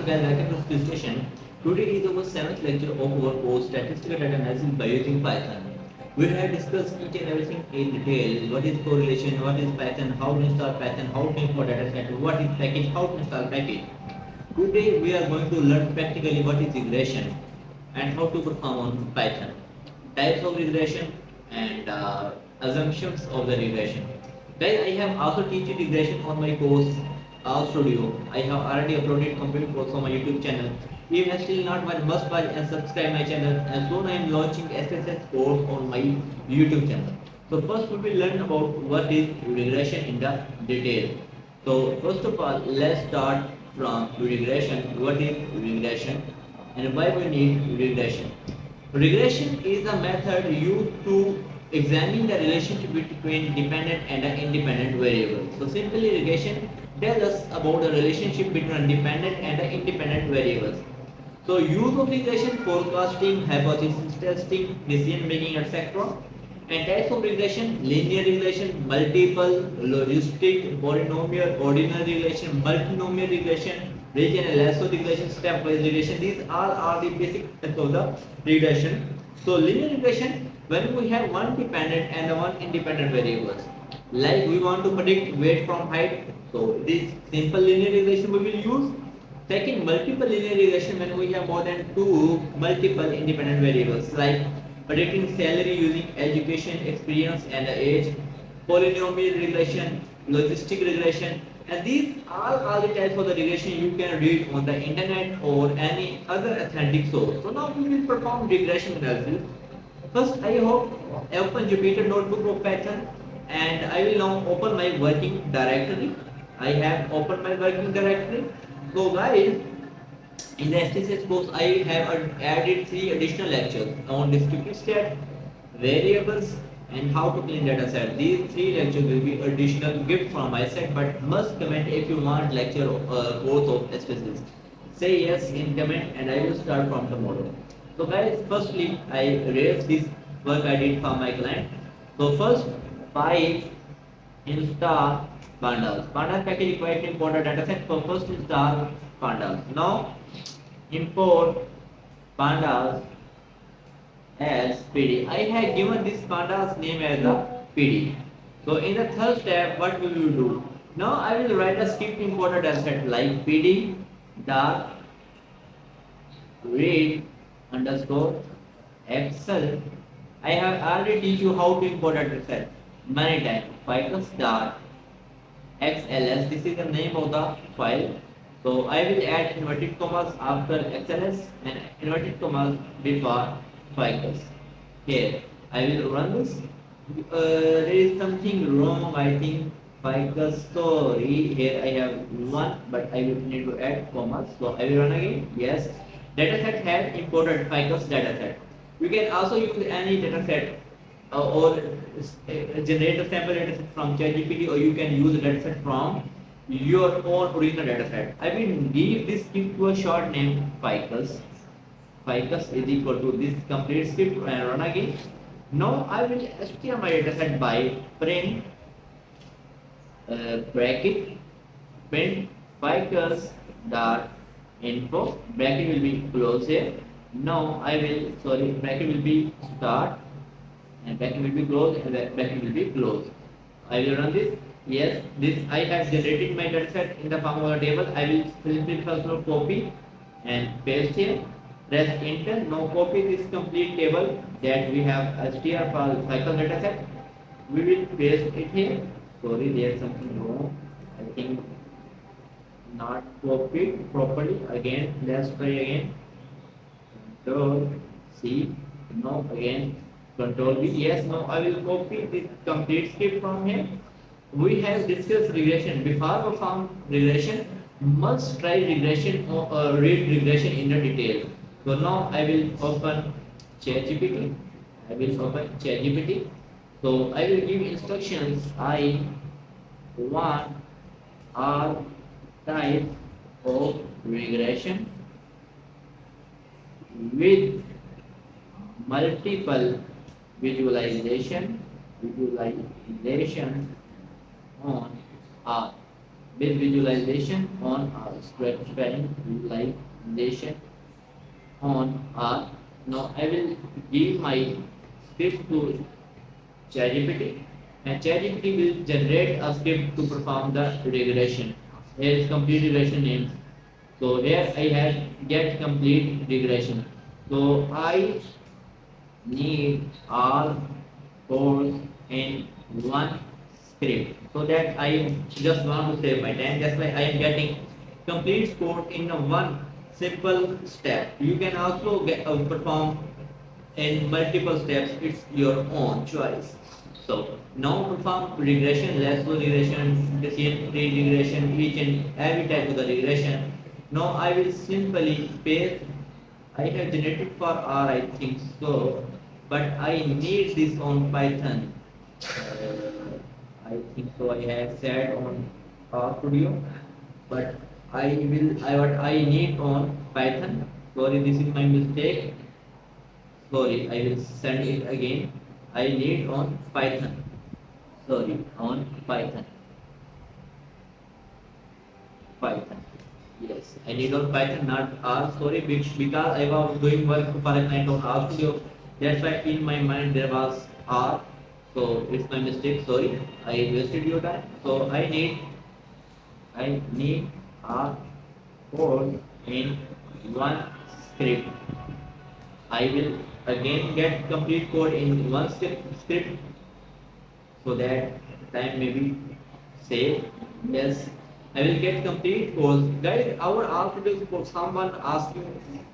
morning guys, welcome to this session. Today is our 7th lecture of our course Statistical Data Analysis by using Python. We have discussed each and everything in detail. What is correlation, what is Python, how to install Python, how to import data set, what is package, how to install package. Today we are going to learn practically what is regression and how to perform on Python. Types of regression and assumptions of the regression. Guys, I have also teaching regression on my course Studio. I have already uploaded complete course on my YouTube channel. If you have still not watched, must watch and subscribe my channel. And soon I am launching SSS course on my YouTube channel. So first we will learn about what is regression in the detail. So first of all, let's start from regression. What is regression and why we need regression? Regression is a method used to examine the relationship between dependent and independent variables. So simply regression tells us about the relationship between dependent and independent variables. So use of regression, forecasting, hypothesis testing, decision making, etc. And types of regression: linear regression, multiple, logistic, polynomial, ordinal regression, multinomial regression, region and lasso regression, stepwise regression. These all are the basic types of the regression. So linear regression, when we have one dependent and one independent variables, like we want to predict weight from height, so this simple linear regression we will use. Second, multiple linear regression, when we have more than two multiple independent variables, like predicting salary using education, experience and age. Polynomial regression, logistic regression, and these are the types of the regression you can read on the internet or any other authentic source. So now we will perform regression analysis. First, I hope I open Jupyter Notebook of Python, and I will now open my working directory. I have opened my working directory. So guys, in the STCS course, I have added 3 additional lectures on descriptive stat, variables, and how to clean data set. These 3 lectures will be additional gift from my side, but must comment if you want lecture course of STCS. Say yes in comment, and I will start from tomorrow. So guys, firstly, I raise this work I did for my client. So first, by install Pandas. Pandas package required to import a dataset. So first install Pandas. Now import Pandas as PD. I have given this Pandas name as a PD. So in the third step, what we will do? Now I will write a script to import a dataset like PD dot read underscore Excel. I have already teach you how to import a dataset many times. Ficus dot XLS, this is the name of the file. So I will add inverted commas after XLS and inverted commas before Ficus. Here I will run this. There is something wrong, I think. Ficus, sorry, here I have one, but I will need to add commas. So I will run again. Yes, dataset has imported Ficus dataset. You can also use any dataset or generate a sample dataset from ChatGPT, or you can use a dataset from your own original dataset. I will give this script to a short name Ficus. Ficus is equal to this complete script and run again. Now I will str my dataset by print bracket print Ficus dot info. Bracket will be close here. Now I will bracket will be start and bracket will be closed and bracket will be closed. I will run this. Yes, this I have generated my dataset in the form of a table. I will simply first copy and paste here. Press enter. Now copy this complete table that we have str for cycle dataset. We will paste it here. Sorry, there is something wrong. I think not copied properly. Again, let's try again. Control C. Now again. Control V. Yes, now I will copy this complete script from here. We have discussed regression. Before perform regression, must try regression or read regression in the detail. So now I will open ChatGPT. So I will give instructions. I want all types of regression with multiple visualization on R. with visualization on R. Visualization on R. Now I will give my script to ChatGPT, and ChatGPT will generate a script to perform the regression. Here is complete regression names. So here I have get complete regression. So I need all codes in one script, so that I just want to save my time. That's why I am getting complete code in a one simple step. You can also get perform in multiple steps. It's your own choice. So now perform regression, lasso regression, decision tree regression, each and every type of the regression. Now I will simply paste. I have generated for R, I think so, but I need this on Python. I think so. I have said on R Studio, but what I need on Python. Sorry, this is my mistake. Sorry, I will send it again. I need on Python. Sorry, on Python. Python. Yes, I need on Python, not R. Sorry, because I was doing work for a client on R Studio. That's why in my mind there was R. So it's my mistake. Sorry, I wasted your time. So I need R code in one script. I will again get complete code in one script, so that time may be saved. Yes, I will get complete course. Guys, our after course, someone asked you,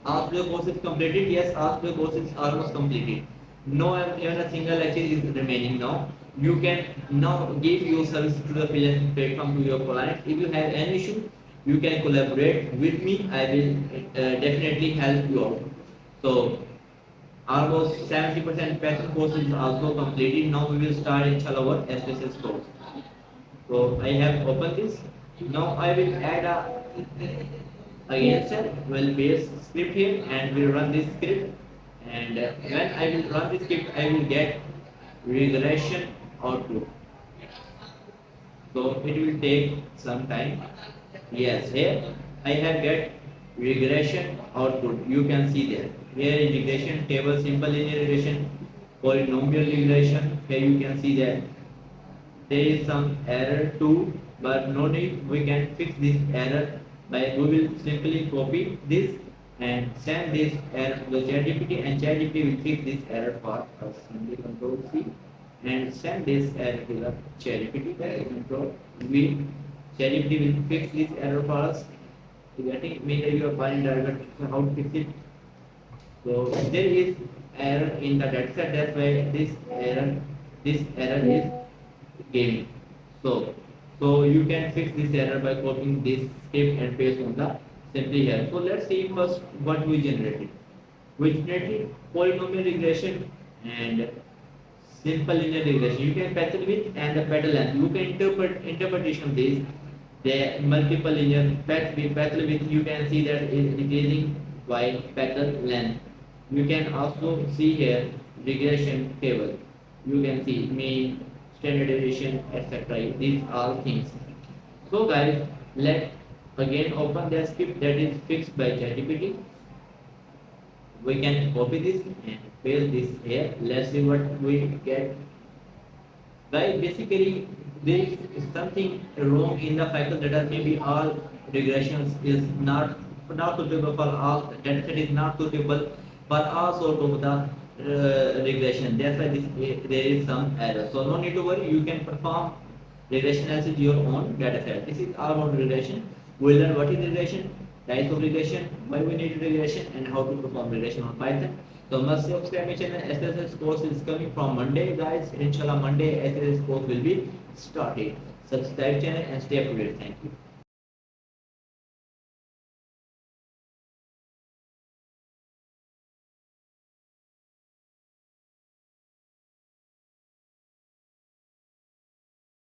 after the course is completed. Yes, after the course is almost completed. No, even a single lecture is remaining now. You can now give your service to the freelance platform to your client. If you have any issue, you can collaborate with me. I will definitely help you out. So almost 70% passive course is also completed. Now we will start inshallah our SPSS course. So I have opened this. Now I will add a again sir will base script here, and will run this script. And when I will run this script, I will get regression output. So it will take some time. Yes, here I have get regression output. You can see there. Here is regression table, simple linear regression, polynomial regression. Here you can see that there is some error too, but no need. We can fix this error by we will simply copy this and send this error to the ChatGPT, and ChatGPT will fix this error for us. Simply Control C and send this error to the ChatGPT. Control V. ChatGPT will fix this error for us. Getting maybe you are finding how to fix it. So there is error in the dataset. That's why this error is given. So you can fix this error by copying this script and paste on the simply here. So let's see first what we generated. We generated polynomial regression and simple linear regression. You can petal width and the petal length. You can interpretation of this. The multiple linear petal width. You can see that is increasing by petal length. You can also see here regression table. You can see mean, standard deviation, etc. These are things. So guys, let again open the script that is fixed by ChatGPT. We can copy this and paste this here. Let's see what we get. Guys, basically there is something wrong in the fact that maybe all regressions is not suitable for all dataset is not suitable for all sort of the regression. That's why there is some error. So no need to worry. You can perform regression as your own dataset. This is all about regression. We'll learn what is regression, types of regression, why we need regression, and how to perform regression on Python. So must subscribe my channel. SPSS course is coming from Monday, guys. Inshallah, Monday SPSS course will be started. Subscribe channel and stay up to date. Thank you.